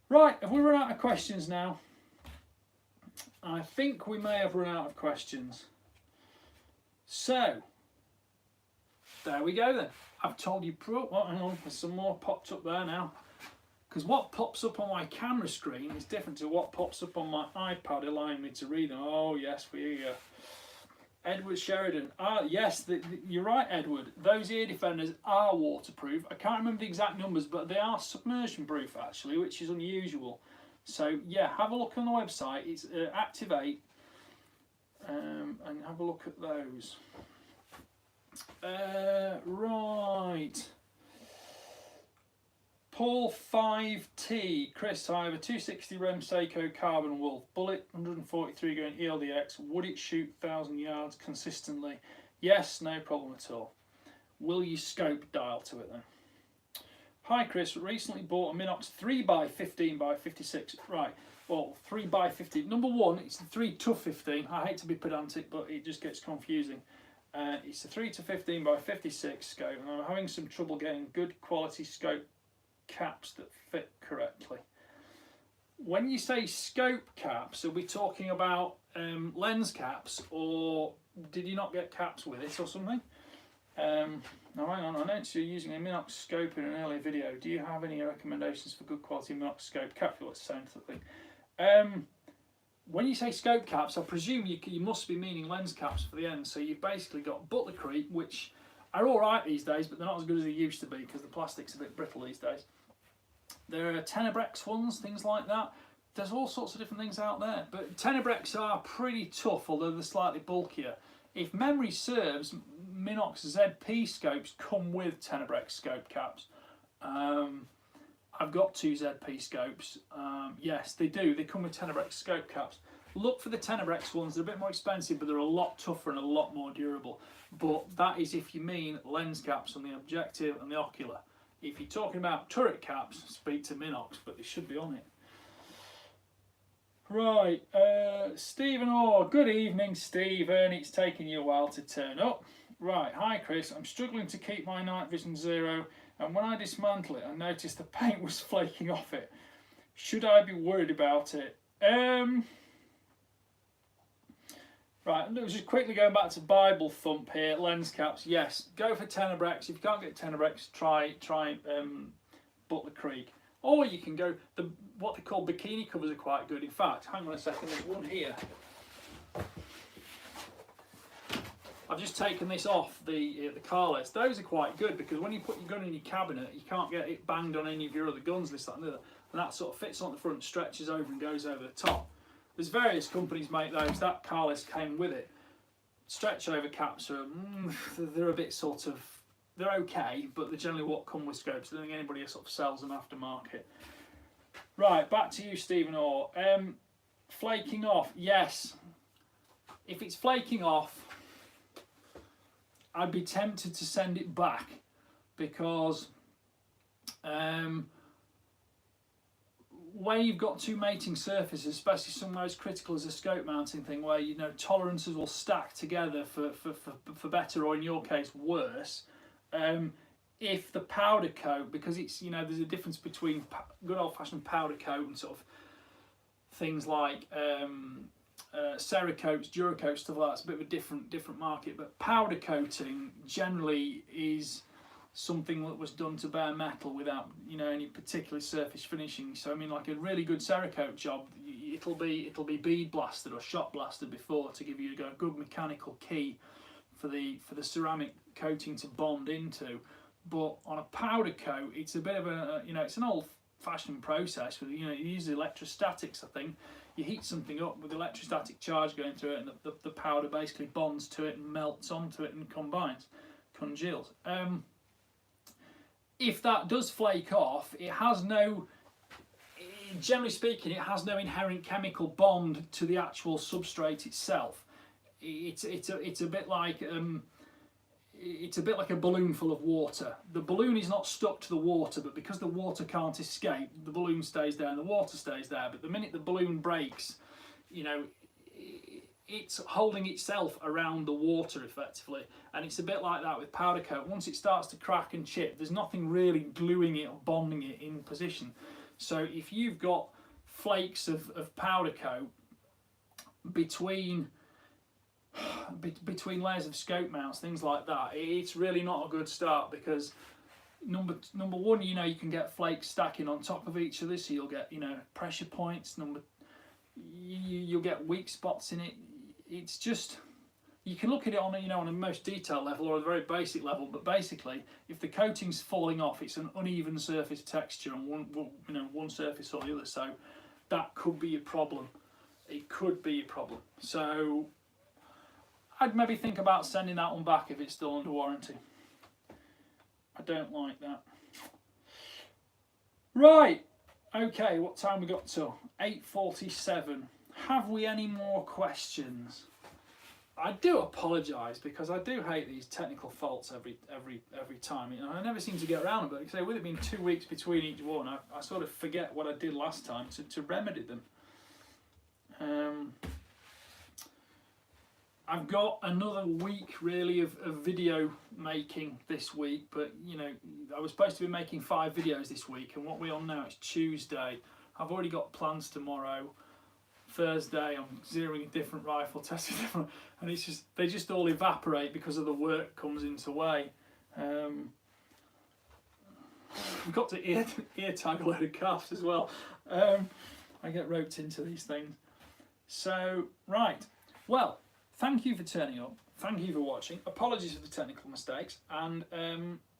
Right, have we run out of questions now? I think we may have run out of questions. So, there we go then. I've told you, hang on, there's some more popped up there now. Because what pops up on my camera screen is different to what pops up on my iPad, allowing me to read them. Oh yes, we go. Edward Sheridan. Yes, you're right, Edward. Those ear defenders are waterproof. I can't remember the exact numbers, but they are submersion proof actually, which is unusual. So yeah, have a look on the website. It's Activate, and have a look at those. Right. Paul 5T. Chris, I have a 260 Rem Seiko Carbon Wolf. Bullet 143 going ELDX. Would it shoot 1,000 yards consistently? Yes, no problem at all. Will you scope dial to it then? Hi Chris, recently bought a Minox 3x15x56. Right, well, 3x15. Number one, it's the 3 to 15. I hate to be pedantic, but it just gets confusing. It's a 3 to 15x56 scope, and I'm having some trouble getting good quality scope caps that fit correctly. When you say scope caps, are we talking about lens caps, or did you not get caps with it or something? Now hang on, I noticed you're using a Minox scope in an earlier video. Do you have any recommendations for good quality Minox scope cap? Let's sound something. When you say scope caps, I presume you must be meaning lens caps for the end. So you've basically got Butlercrete, which are all right these days, but they're not as good as they used to be because the plastic's a bit brittle these days. There are Tenebrex ones, things like that. There's all sorts of different things out there, but Tenebrex are pretty tough, although they're slightly bulkier. If memory serves, Minox ZP scopes come with Tenebrex scope caps. I've got 2 ZP scopes. Yes, they do. They come with Tenebrex scope caps. Look for the Tenebrex ones. They're a bit more expensive, but they're a lot tougher and a lot more durable. But that is if you mean lens caps on the objective and the ocular. If you're talking about turret caps, speak to Minox, but they should be on it. Right, Stephen Orr. Good evening, Stephen. It's taken you a while to turn up. Right, hi Chris. I'm struggling to keep my night vision 0, and when I dismantle it, I noticed the paint was flaking off it. Should I be worried about it? Right, and just quickly going back to Bible Thump here, lens caps, yes, go for Tenebrex. If you can't get Tenebrex, try Butler Creek. Or you can go, what they call bikini covers are quite good. In fact, hang on a second, there's one here. I've just taken this off the Carlets. Those are quite good because when you put your gun in your cabinet, you can't get it banged on any of your other guns, this, that and the other. And that sort of fits on the front, stretches over and goes over the top. There's various companies make those. That Carless came with it. Stretch over caps are they're a bit sort of, they're okay, but they're generally what come with scopes. I don't think anybody sort of sells them aftermarket. Right, back to you, Stephen Orr. Flaking off, yes. If it's flaking off, I'd be tempted to send it back because where you've got two mating surfaces, especially somewhere as critical as a scope mounting thing, where you know tolerances will stack together for better or in your case worse. If the powder coat, because it's there's a difference between good old fashioned powder coat and sort of things like Cerakotes, Duracoats, stuff like that. It's a bit of a different market, but powder coating generally is something that was done to bare metal without any particular surface finishing. So I mean, like a really good Cerakote job, it'll be bead blasted or shot blasted before to give you a good mechanical key for the ceramic coating to bond into. But on a powder coat, it's a bit of a it's an old fashioned process with you use electrostatics. I think you heat something up with electrostatic charge going through it, and the powder basically bonds to it and melts onto it and congeals. If that does flake off, generally speaking, it has no inherent chemical bond to the actual substrate itself. It's a bit like a balloon full of water. The balloon is not stuck to the water, but because the water can't escape, the balloon stays there and the water stays there. But the minute the balloon breaks, it's holding itself around the water effectively, and it's a bit like that with powder coat. Once it starts to crack and chip, there's nothing really gluing it or bonding it in position. So if you've got flakes of powder coat between layers of scope mounts, things like that, it's really not a good start, because number one, you can get flakes stacking on top of each other, so you'll get pressure points. You'll get weak spots in it. It's just, you can look at it on on a most detailed level or a very basic level, but basically if the coating's falling off, it's an uneven surface texture on one surface or the other, so that could be a problem. It could be a problem. So I'd maybe think about sending that one back if it's still under warranty. I don't like that. Right, okay, what time we got till? 8:47. Have we any more questions? I do apologise, because I do hate these technical faults every time. I never seem to get around them, but with it being 2 weeks between each one, I sort of forget what I did last time to remedy them. I've got another week really of video making this week, but I was supposed to be making 5 videos this week, and what we're on now is Tuesday. I've already got plans tomorrow. Thursday I'm zeroing a different rifle, testing different, and they just all evaporate because of the work comes into way. I've got to ear tag a load of calves as well. I get roped into these things. So right, well, thank you for turning up. Thank you for watching. Apologies for the technical mistakes, and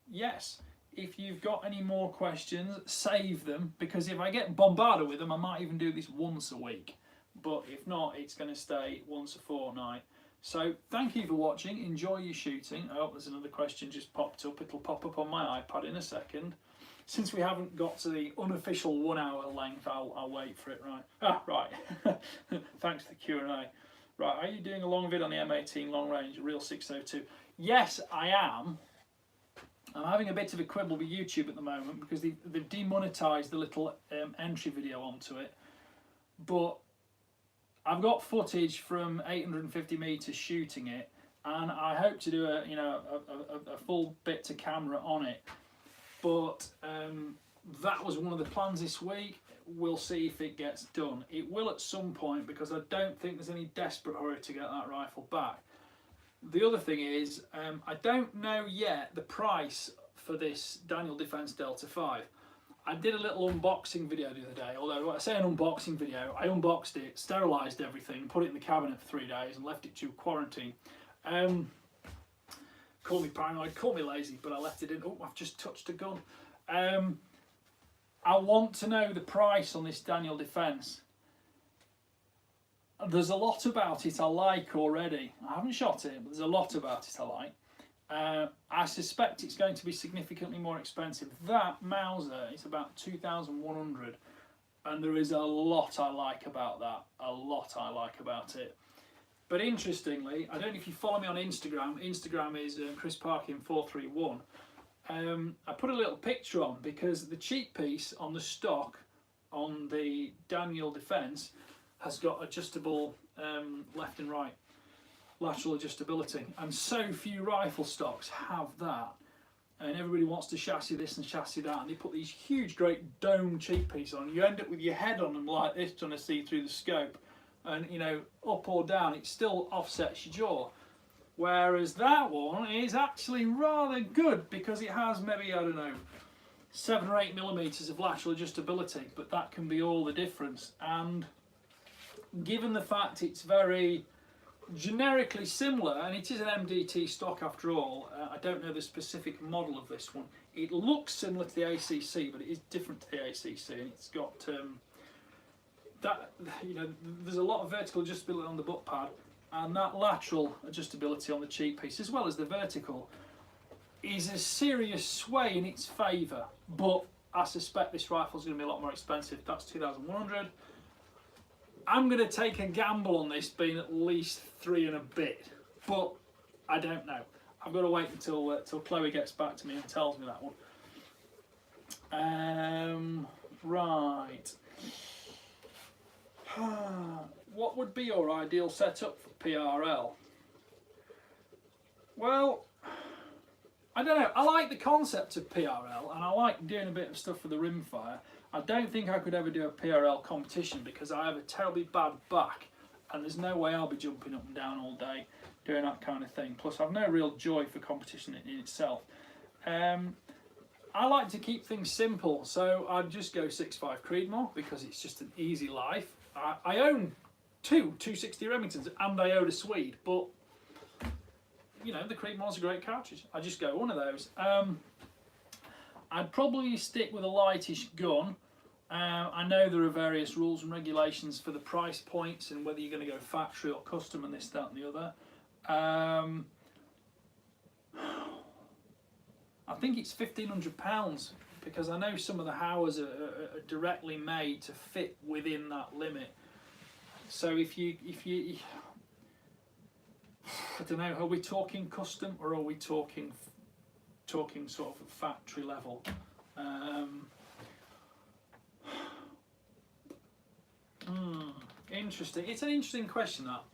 yes, if you've got any more questions, save them, because if I get bombarded with them, I might even do this once a week. But if not, it's going to stay once a fortnight. So thank you for watching. Enjoy your shooting. Oh, there's another question just popped up. It'll pop up on my iPad in a second. Since we haven't got to the unofficial 1 hour length, I'll wait for it. Right. Right. Thanks for the Q&A. Right, are you doing a long vid on the M18 long range, Real 602? Yes, I am. I'm having a bit of a quibble with YouTube at the moment because they've demonetised the little entry video onto it. But I've got footage from 850 metres shooting it, and I hope to do a full bit to camera on it. But that was one of the plans this week. We'll see if it gets done. It will at some point, because I don't think there's any desperate hurry to get that rifle back. The other thing is, I don't know yet the price for this Daniel Defence Delta 5. I did a little unboxing video the other day, although when I say an unboxing video, I unboxed it, sterilised everything, put it in the cabinet for 3 days and left it to quarantine. Call me paranoid, call me lazy, but I left it in. Oh, I've just touched a gun. I want to know the price on this Daniel Defence. There's a lot about it I like already. I haven't shot it, but there's a lot about it I like. I suspect it's going to be significantly more expensive. That Mauser is about 2,100, and there is a lot I like about that. A lot I like about it. But interestingly, I don't know if you follow me on Instagram. Instagram is Chris Parkin 431. I put a little picture on because the cheek piece on the stock on the Daniel Defence has got adjustable left and right lateral adjustability, and so few rifle stocks have that, and everybody wants to chassis this and chassis that, and they put these huge great dome cheek pieces on. You end up with your head on them like this trying to see through the scope, and you know, up or down it still offsets your jaw. Whereas that one is actually rather good because it has maybe, I don't know, 7 or 8 millimeters of lateral adjustability, but that can be all the difference. And given the fact it's very generically similar, and it is an MDT stock after all, I don't know the specific model of this one. It looks similar to the ACC, but it is different to the ACC, and it's got that, you know, there's a lot of vertical adjustability on the butt pad, and that lateral adjustability on the cheek piece, as well as the vertical, is a serious sway in its favour. But I suspect this rifle is going to be a lot more expensive. That's 2,100. I'm going to take a gamble on this being at least 3 and a bit, but I don't know. I've got to wait until Chloe gets back to me and tells me that one. Right. What would be your ideal setup for PRL? Well, I don't know. I like the concept of PRL, and I like doing a bit of stuff with the rimfire. I don't think I could ever do a PRL competition because I have a terribly bad back, and there's no way I'll be jumping up and down all day doing that kind of thing. Plus, I've no real joy for competition in itself. I like to keep things simple, so I'd just go 6.5 Creedmoor because it's just an easy life. I own two 260 Remingtons and I own a Swede, but you know, the Creedmoor's a great cartridge. I just go one of those. I'd probably stick with a lightish gun. I know there are various rules and regulations for the price points and whether you're going to go factory or custom and this, that and the other. I think it's £1,500 because I know some of the Howers are directly made to fit within that limit. So if you I don't know, are we talking custom or are we talking sort of factory level? Interesting. It's an interesting question, that.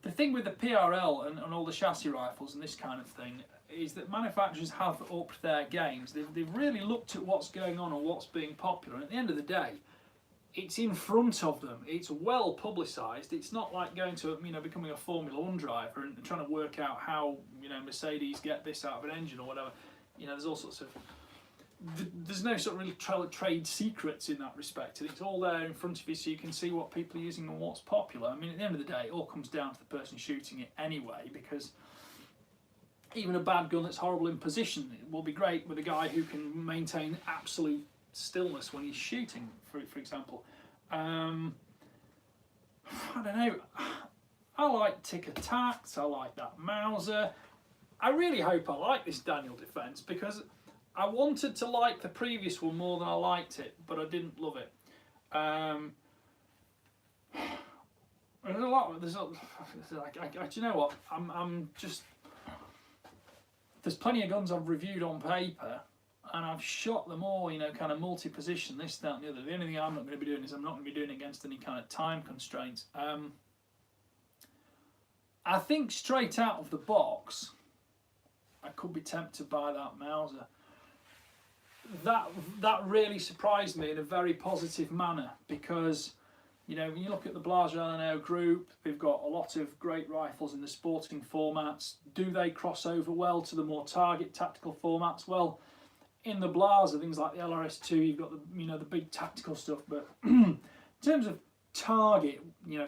The thing with the PRL and all the chassis rifles and this kind of thing is that manufacturers have upped their games. They've really looked at what's going on and what's being popular, and at the end of the day, it's in front of them. It's well publicised. It's not like going to, you know, becoming a Formula 1 driver and trying to work out how, you know, Mercedes get this out of an engine or whatever. You know, there's all sorts of... There's no sort of really trade secrets in that respect, and it's all there in front of you so you can see what people are using and what's popular. I mean, at the end of the day, it all comes down to the person shooting it anyway, because even a bad gun that's horrible in position will be great with a guy who can maintain absolute stillness when he's shooting, for example. I don't know. I like Tic Tacs. I like that Mauser. I really hope I like this Daniel Defence because I wanted to like the previous one more than I liked it, but I didn't love it. There's a lot. Do you know what? I'm just. There's plenty of guns I've reviewed on paper, and I've shot them all, you know, kind of multi-position, this, that, and the other. The only thing I'm not going to be doing is I'm not going to be doing it against any kind of time constraints. I think straight out of the box, I could be tempted by that Mauser. that really surprised me in a very positive manner, because you know, when you look at the Blage group, they've got a lot of great rifles in the sporting formats. Do they cross over well to the more target tactical formats? Well, in the Blaser, things like the LRS2, you've got the big tactical stuff. But in terms of target,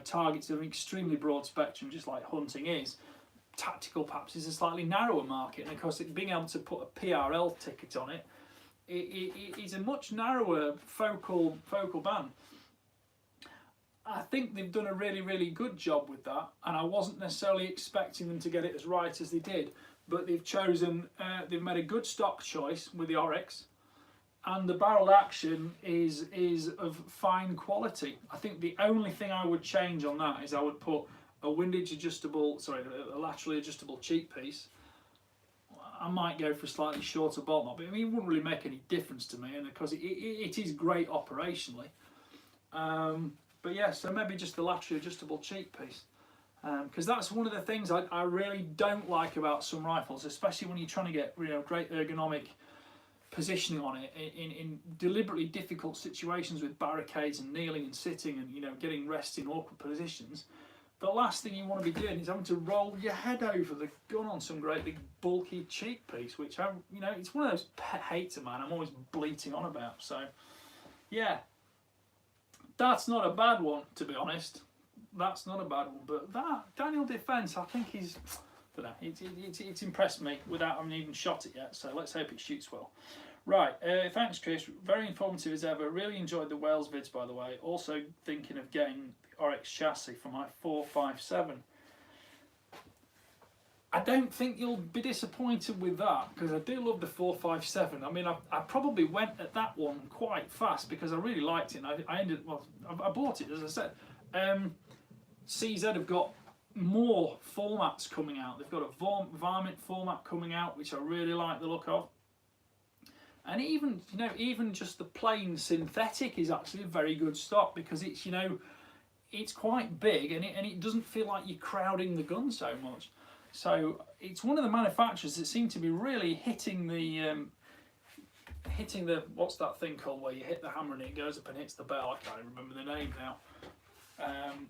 targets of an extremely broad spectrum, just like hunting is. Tactical perhaps is a slightly narrower market, and of course, being able to put a PRL ticket on it, it is a much narrower focal band. I think they've done a really, really good job with that, and I wasn't necessarily expecting them to get it as right as they did, but they've made a good stock choice with the Oryx, and the barrel action is of fine quality. I think the only thing I would change on that is I would put a laterally adjustable cheek piece. I might go for a slightly shorter bolt knob, but I mean, it wouldn't really make any difference to me, and because it is great operationally. But yeah, so maybe just the laterally adjustable cheek piece, because that's one of the things I really don't like about some rifles, especially when you're trying to get great ergonomic positioning on it in deliberately difficult situations with barricades and kneeling and sitting and getting rest in awkward positions. The last thing you want to be doing is having to roll your head over the gun on some great big bulky cheek piece, which it's one of those pet hates of mine I'm always bleating on about. So yeah, that's not a bad one, to be honest. That's not a bad one, but that Daniel Defence, I think he's, I don't know, it's impressed me without having even shot it yet. So let's hope it shoots well. Right, thanks Chris, very informative as ever. Really enjoyed the Wales vids, by the way. Also thinking of getting the Oryx chassis for my 457. I don't think you'll be disappointed with that, because I do love the 457. I mean, I probably went at that one quite fast because I really liked it. And I bought it, as I said. CZ have got more formats coming out. They've got a varmint format coming out, which I really like the look of. And even just the plain synthetic is actually a very good stock, because it's quite big and it doesn't feel like you're crowding the gun so much. So it's one of the manufacturers that seem to be really hitting the what's that thing called where you hit the hammer and it goes up and hits the bell? I can't even remember the name now.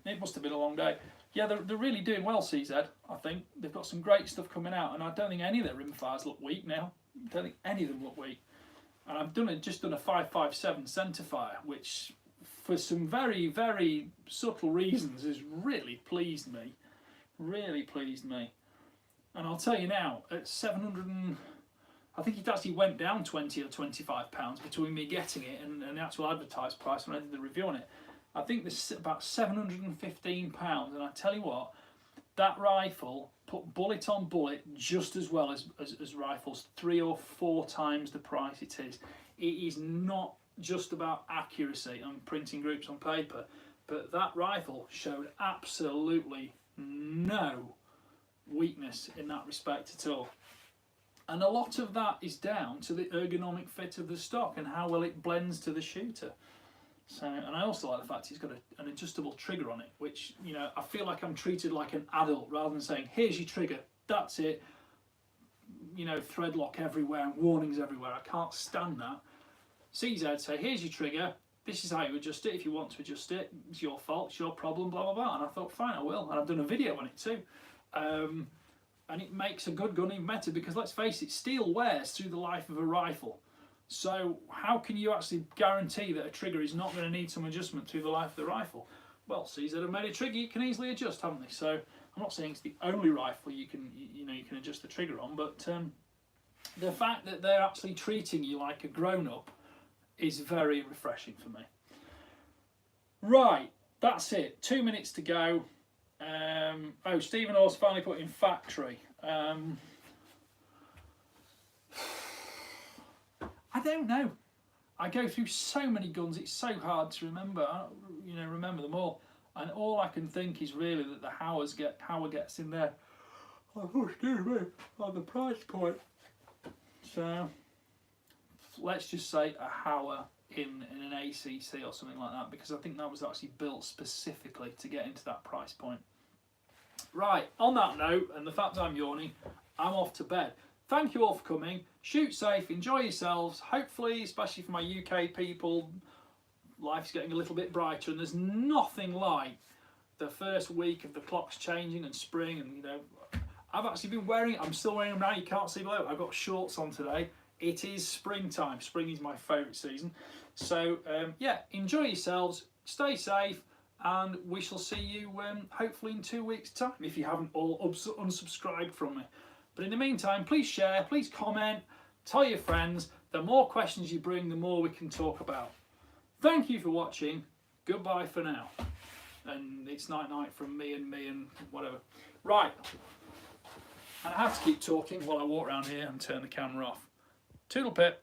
It must have been a long day. Yeah, they're really doing well, CZ. I think they've got some great stuff coming out, and I don't think any of their rimfires look weak now. I don't think any of them look weak. And I've just done a 5.57 centerfire, which for some very, very subtle reasons has really pleased me. Really pleased me. And I'll tell you now, at 700 I think it actually went down 20 or 25 pounds between me getting it and the actual advertised price when I did the review on it. I think there's about 715 pounds, and I tell you what, that rifle put bullet on bullet just as well as rifles 3 or 4 times the price it is. It is not just about accuracy and printing groups on paper, but that rifle showed absolutely no weakness in that respect at all. And a lot of that is down to the ergonomic fit of the stock and how well it blends to the shooter. So, and I also like the fact he's got an adjustable trigger on it, which, I feel like I'm treated like an adult rather than saying, here's your trigger, that's it, thread lock everywhere and warnings everywhere. I can't stand that. CZ say, here's your trigger, this is how you adjust it. If you want to adjust it, it's your fault, it's your problem, blah, blah, blah. And I thought, fine, I will. And I've done a video on it too. And it makes a good gun even better, because let's face it, steel wears through the life of a rifle. So how can you actually guarantee that a trigger is not going to need some adjustment through the life of the rifle? Well, CZ have made a trigger you can easily adjust, haven't they? So I'm not saying it's the only rifle you can adjust the trigger on, but the fact that they're actually treating you like a grown-up is very refreshing for me. Right, that's it. 2 minutes to go. Stephen Orr's finally put in factory. I don't know. I go through so many guns, it's so hard to remember. Remember them all. And all I can think is really that the Hauer gets in there. Oh, excuse me, on the price point. So let's just say a Hauer in an ACC or something like that, because I think that was actually built specifically to get into that price point. Right, on that note, and the fact I'm yawning, I'm off to bed. Thank you all for coming. shoot safe, enjoy yourselves. Hopefully, especially for my UK people, life's getting a little bit brighter, and there's nothing like the first week of the clocks changing and spring. And you know, I've actually been wearing it. I'm still wearing them now. You can't see below. I've got shorts on today. It is springtime. Spring is my favourite season. So yeah, enjoy yourselves, stay safe, and we shall see you hopefully in 2 weeks' time if you haven't all unsubscribed from me. But in the meantime, please share, please comment, tell your friends. The more questions you bring, the more we can talk about. Thank you for watching. Goodbye for now. And it's night-night from me and whatever. Right. And I have to keep talking while I walk around here and turn the camera off. Toodle pip.